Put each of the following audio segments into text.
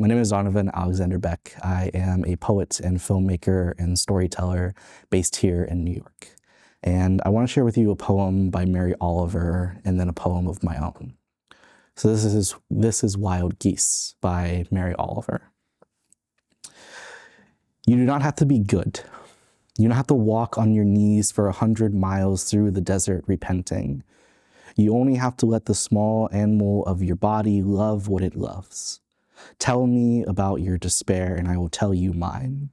My name is Donovan Alexander Beck. I am a poet and filmmaker and storyteller based here in New York. And I want to share with you a poem by Mary Oliver and then a poem of my own. So this is Wild Geese by Mary Oliver. You do not have to be good. You don't have to walk on your knees for 100 miles through the desert repenting. You only have to let the small animal of your body love what it loves. Tell me about your despair and I will tell you mine.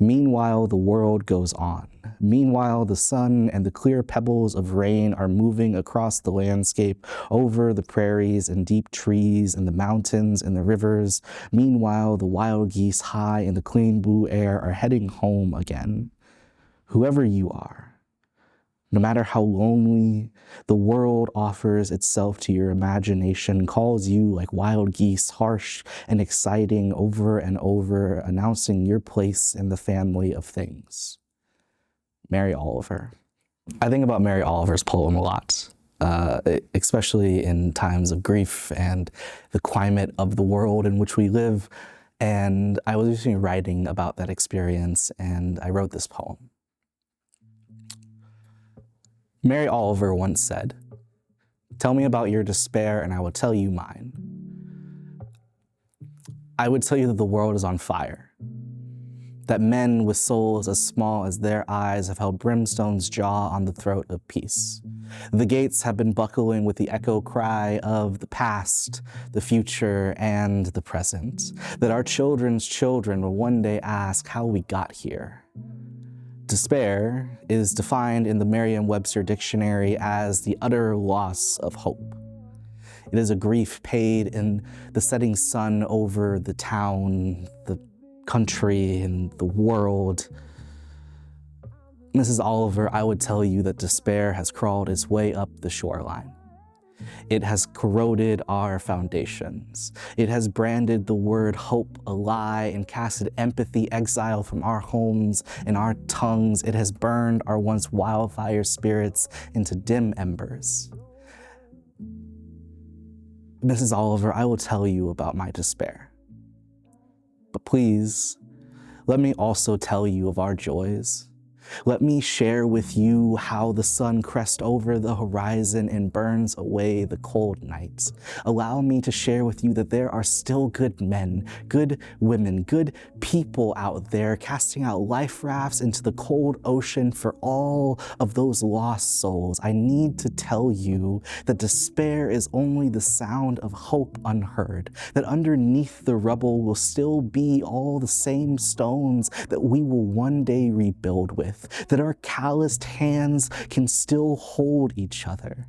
Meanwhile, the world goes on. Meanwhile, the sun and the clear pebbles of rain are moving across the landscape, over the prairies and deep trees and the mountains and the rivers. Meanwhile, the wild geese high in the clean blue air are heading home again. Whoever you are, no matter how lonely, the world offers itself to your imagination, calls you like wild geese, harsh and exciting over and over, announcing your place in the family of things. Mary Oliver. I think about Mary Oliver's poem a lot, especially in times of grief and the climate of the world in which we live. And I was recently writing about that experience and I wrote this poem. Mary Oliver once said, "Tell me about your despair and I will tell you mine." I would tell you that the world is on fire, that men with souls as small as their eyes have held brimstone's jaw on the throat of peace. The gates have been buckling with the echo cry of the past, the future, and the present, that our children's children will one day ask how we got here. Despair is defined in the Merriam-Webster dictionary as the utter loss of hope. It is a grief paid in the setting sun over the town, the country, and the world. Mrs. Oliver, I would tell you that despair has crawled its way up the shoreline. It has corroded our foundations. It has branded the word hope a lie and casted empathy, exile from our homes and our tongues. It has burned our once wildfire spirits into dim embers. Mrs. Oliver, I will tell you about my despair. But please, let me also tell you of our joys. Let me share with you how the sun crests over the horizon and burns away the cold nights. Allow me to share with you that there are still good men, good women, good people out there casting out life rafts into the cold ocean for all of those lost souls. I need to tell you that despair is only the sound of hope unheard, that underneath the rubble will still be all the same stones that we will one day rebuild with, that our calloused hands can still hold each other.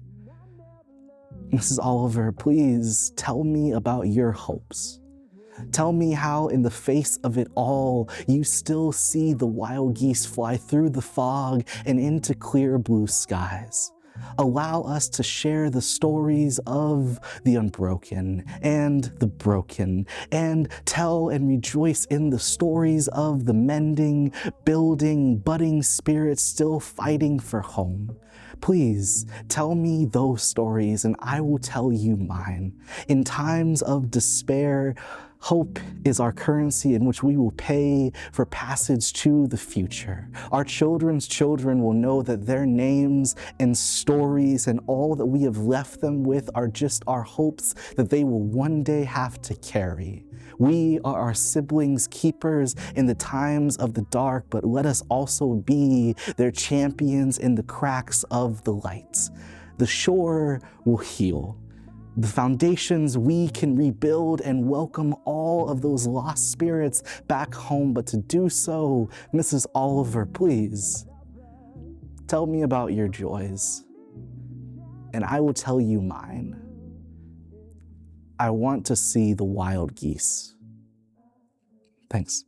Mrs. Oliver, please tell me about your hopes. Tell me how in the face of it all, you still see the wild geese fly through the fog and into clear blue skies. Allow us to share the stories of the unbroken and the broken, and tell and rejoice in the stories of the mending, building, budding spirits still fighting for home. Please tell me those stories and I will tell you mine. In times of despair, hope is our currency in which we will pay for passage to the future. Our children's children will know that their names and stories and all that we have left them with are just our hopes that they will one day have to carry. We are our siblings' keepers in the times of the dark, but let us also be their champions in the cracks of the light. The shore will heal. The foundations we can rebuild and welcome all of those lost spirits back home. But to do so, Mrs. Oliver, please, tell me about your joys, and I will tell you mine. I want to see the wild geese. Thanks.